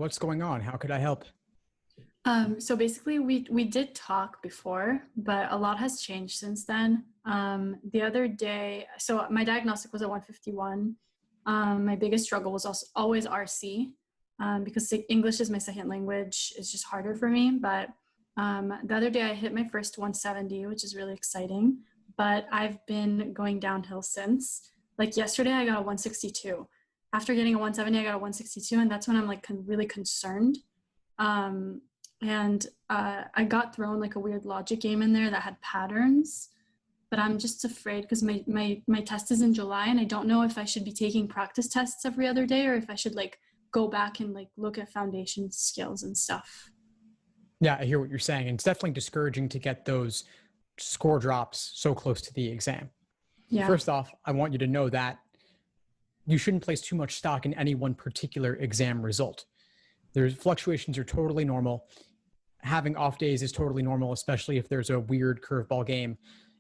What's going on? How could I help? So basically we did talk before, but a lot has changed since then. The other day, so my diagnostic was at 151. My biggest struggle was also always RC, because English is my second language. It's just harder for me. But the other day I hit my first 170, which is really exciting. But I've been going downhill since. Like yesterday, I got a 162. After getting a 170, I got a 162, and that's when I'm like really concerned. I got thrown like a weird logic game in there that had patterns, but I'm just afraid because my test is in July, and I don't know if I should be taking practice tests every other day or if I should like go back and like look at foundation skills and stuff. Yeah, I hear what you're saying. And it's definitely discouraging to get those score drops so close to the exam. Yeah. First off, I want you to know that you shouldn't place too much stock in any one particular exam result. There's fluctuations are totally normal. Having off days is totally normal, especially if there's a weird curveball game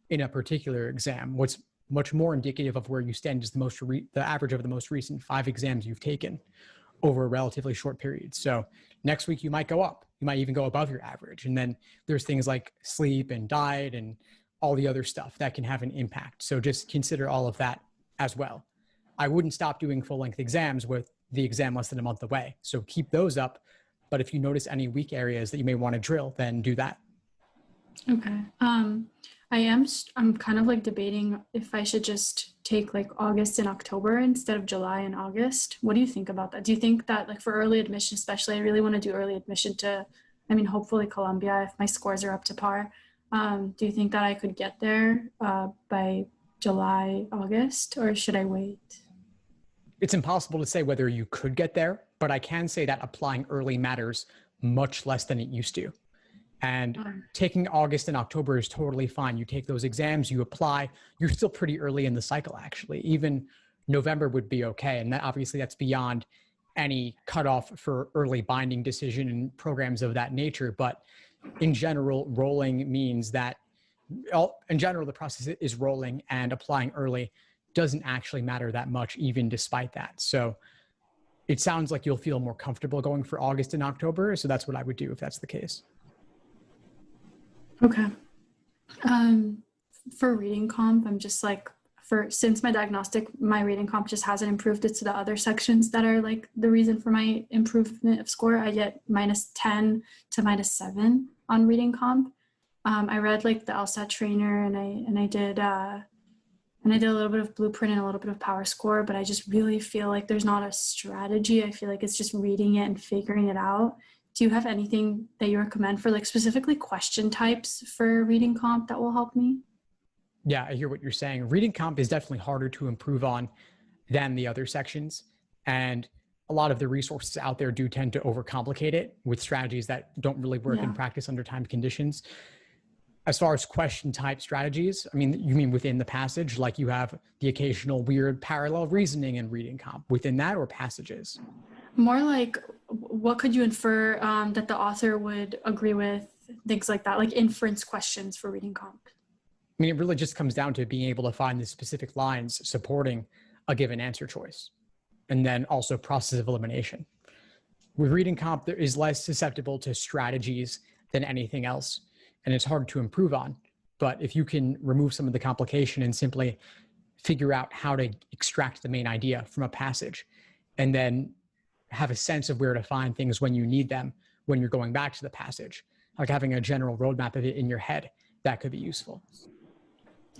in a particular exam. What's much more indicative of where you stand is the average of the most recent 5 exams you've taken over a relatively short period. So next week you might go up. You might even go above your average. And then there's things like sleep and diet and all the other stuff that can have an impact. So just consider all of that as well. I wouldn't stop doing full-length exams with the exam less than a month away. So keep those up. But if you notice any weak areas that you may want to drill, then do that. Okay. I'm kind of like debating if I should just take like August and October instead of July and August. What do you think about that? Do you think that like for early admission, especially, I really want to do early admission to, hopefully Columbia, if my scores are up to par. Do you think that I could get there by July, August, or should I wait? It's impossible to say whether you could get there, but I can say that applying early matters much less than it used to. And taking August and October is totally fine. You take those exams, you apply, you're still pretty early in the cycle, actually. Even November would be okay. And obviously that's beyond any cutoff for early binding decision and programs of that nature. But in general, rolling means that, in general, the process is rolling, and applying early doesn't actually matter that much, even despite that. So it sounds like you'll feel more comfortable going for August and October. So that's what I would do if that's the case. Okay. For reading comp, I'm just like, since my diagnostic, my reading comp just hasn't improved. It's the other sections that are like the reason for my improvement of score. I get -10 to -7 on reading comp. I read like the LSAT trainer, and I did a little bit of blueprint and a little bit of power score, but I just really feel like there's not a strategy. I feel like it's just reading it and figuring it out. Do you have anything that you recommend for like specifically question types for reading comp that will help me? Yeah, I hear what you're saying. Reading comp is definitely harder to improve on than the other sections. And a lot of the resources out there do tend to overcomplicate it with strategies that don't really work in practice under timed conditions. As far as question type strategies, you mean within the passage, like you have the occasional weird parallel reasoning in reading comp within that, or passages? More like, what could you infer that the author would agree with, things like that, like inference questions for reading comp? It really just comes down to being able to find the specific lines supporting a given answer choice, and then also process of elimination. With reading comp, there is less susceptible to strategies than anything else, and it's hard to improve on. But if you can remove some of the complication and simply figure out how to extract the main idea from a passage, and then have a sense of where to find things when you need them, when you're going back to the passage, like having a general roadmap of it in your head, that could be useful.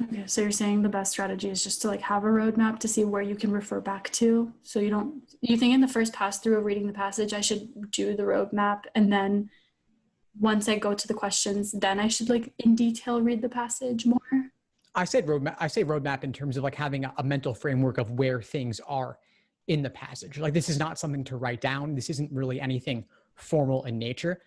Okay, so you're saying the best strategy is just to like have a roadmap to see where you can refer back to. So you think in the first pass through of reading the passage, I should do the roadmap, and then once I go to the questions, then I should like in detail read the passage more? I say roadmap in terms of like having a mental framework of where things are in the passage. Like, this is not something to write down. This isn't really anything formal in nature.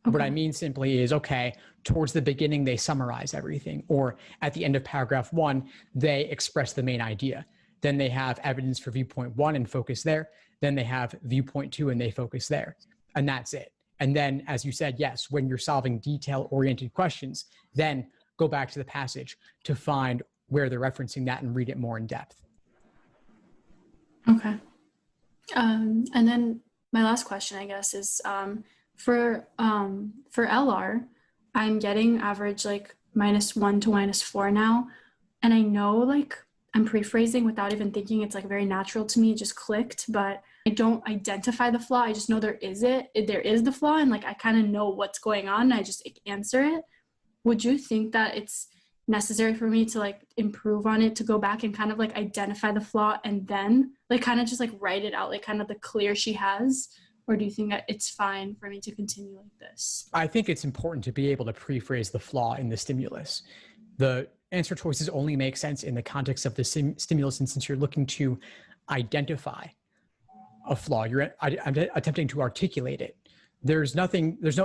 Okay. What I mean simply is, okay, towards the beginning, they summarize everything, or at the end of paragraph 1, they express the main idea. Then they have evidence for viewpoint 1 and focus there. Then they have viewpoint 2 and they focus there. And that's it. And then, as you said, yes, when you're solving detail-oriented questions, then go back to the passage to find where they're referencing that and read it more in depth. Okay. And then my last question, I guess, is for LR, I'm getting average like -1 to -4 now. And I know like I'm prephrasing without even thinking. It's like very natural to me. It just clicked, but I don't identify the flaw. I just know there is the flaw, and like I kind of know what's going on, and I just answer it. Would you think that it's necessary for me to like improve on it, to go back and kind of like identify the flaw and then like kind of just like write it out, like kind of the clear she has? Or do you think that it's fine for me to continue like this? I think it's important to be able to prephrase the flaw in the stimulus. The answer choices only make sense in the context of the stimulus, and since you're looking to identify a flaw, you're attempting to articulate it. There's no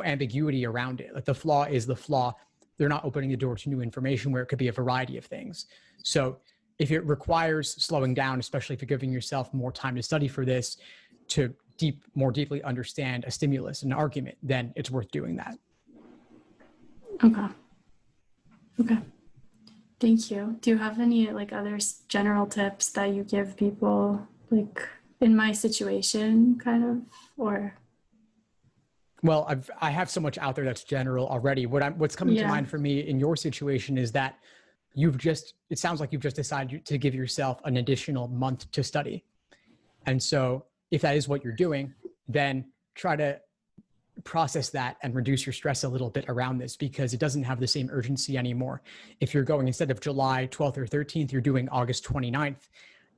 ambiguity around it. Like the flaw is the flaw. They're not opening the door to new information where it could be a variety of things. So if it requires slowing down, especially if you're giving yourself more time to study for this, to more deeply understand a stimulus, an argument, then it's worth doing that. Okay. Thank you. Do you have any like other general tips that you give people like in my situation kind of, or? Well, I have so much out there that's general already. What's coming to mind for me in your situation is that it sounds like you've just decided to give yourself an additional month to study. And so if that is what you're doing, then try to process that and reduce your stress a little bit around this, because it doesn't have the same urgency anymore. If you're going, instead of July 12th or 13th, you're doing August 29th,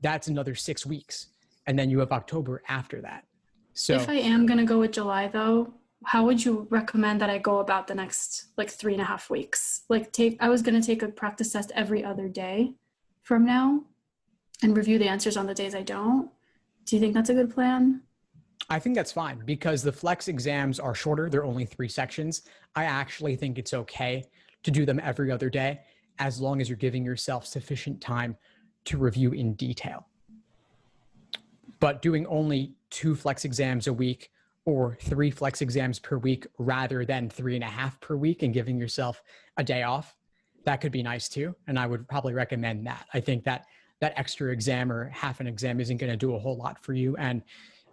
that's another 6 weeks. And then you have October after that. So if I am going to go with July though, how would you recommend that I go about the next like 3.5 weeks? Like I was going to take a practice test every other day from now and review the answers on the days I don't. Do you think that's a good plan? I think that's fine, because the flex exams are shorter. They're only 3 sections. I actually think it's okay to do them every other day, as long as you're giving yourself sufficient time to review in detail. But doing only 2 flex exams a week or 3 flex exams per week rather than 3.5 per week and giving yourself a day off, that could be nice too. And I would probably recommend that. I think that extra exam or half an exam isn't going to do a whole lot for you. And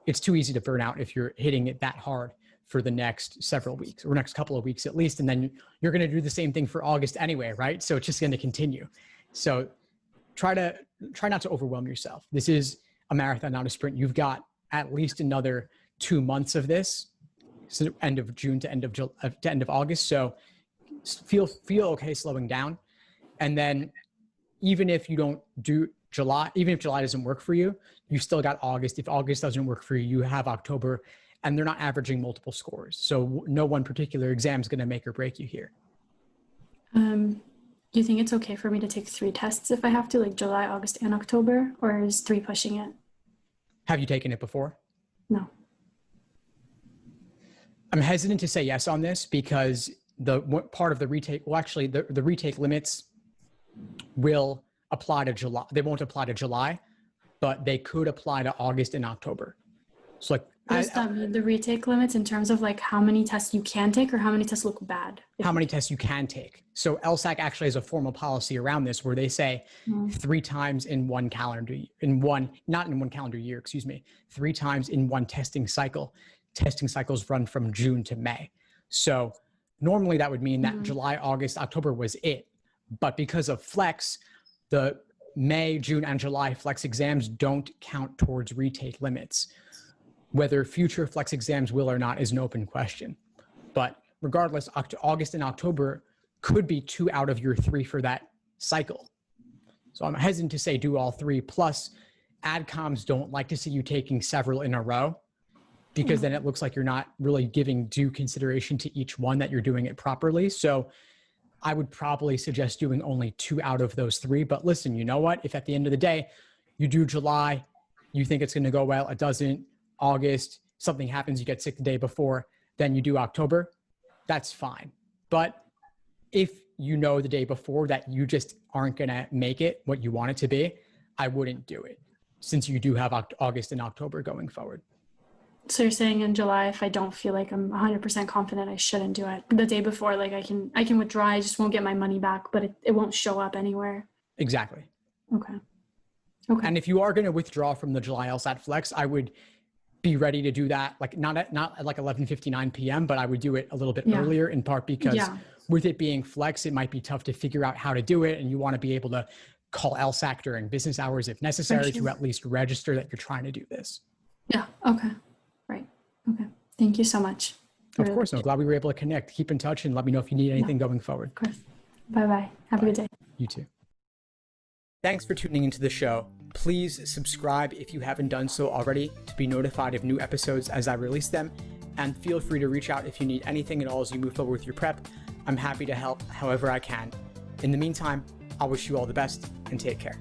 it's too easy to burn out if you're hitting it that hard for the next several weeks or next couple of weeks at least. And then you're going to do the same thing for August anyway, right? So it's just going to continue. So try not to overwhelm yourself. This is a marathon, not a sprint. You've got at least another 2 months of this, so end of June to end of August. So feel okay slowing down. And then even if you don't do July, even if July doesn't work for you, you still got August. If August doesn't work for you, you have October, and they're not averaging multiple scores. So no one particular exam is going to make or break you here. Do you think it's okay for me to take 3 tests if I have to, like July, August, and October, or is 3 pushing it? Have you taken it before? No. I'm hesitant to say yes on this, because the part of the retake, well, actually the retake limits will apply to July. They won't apply to July, but they could apply to August and October. So like, what does that mean? The retake limits in terms of like how many tests you can take, or how many tests look bad? How many tests you can take. So LSAC actually has a formal policy around this where they say 3 times in one calendar, not in one calendar year, 3 times in one testing cycle. Testing cycles run from June to May. So normally that would mean that July, August, October was it. But because of flex, the May, June, and July flex exams don't count towards retake limits. Whether future flex exams will or not is an open question. But regardless, August and October could be 2 out of your 3 for that cycle. So I'm hesitant to say do all 3. Plus, AdComs don't like to see you taking several in a row, because then it looks like you're not really giving due consideration to each one, that you're doing it properly. So I would probably suggest doing only 2 out of those 3. But listen, you know what? If at the end of the day, you do July, you think it's going to go well, it doesn't, August, something happens, you get sick the day before, then you do October, that's fine. But if you know the day before that you just aren't going to make it what you want it to be, I wouldn't do it, since you do have August and October going forward. So you're saying in July, if I don't feel like I'm 100% confident, I shouldn't do it. The day before, like I can withdraw, I just won't get my money back, but it won't show up anywhere. Exactly. Okay. And if you are going to withdraw from the July LSAT Flex, I would be ready to do that, like not at like 11:59 p.m., but I would do it a little bit Yeah. earlier, in part because Yeah. with it being flex, it might be tough to figure out how to do it. And you want to be able to call LSAC during business hours if necessary to sure. at least register that you're trying to do this. Yeah. Okay. Right. Okay. Thank you so much. Of course, I'm glad we were able to connect. Keep in touch and let me know if you need anything going forward. Of course. Bye-bye. Have a good day. You too. Thanks for tuning into the show. Please subscribe if you haven't done so already to be notified of new episodes as I release them. And feel free to reach out if you need anything at all as you move forward with your prep. I'm happy to help however I can. In the meantime, I'll wish you all the best and take care.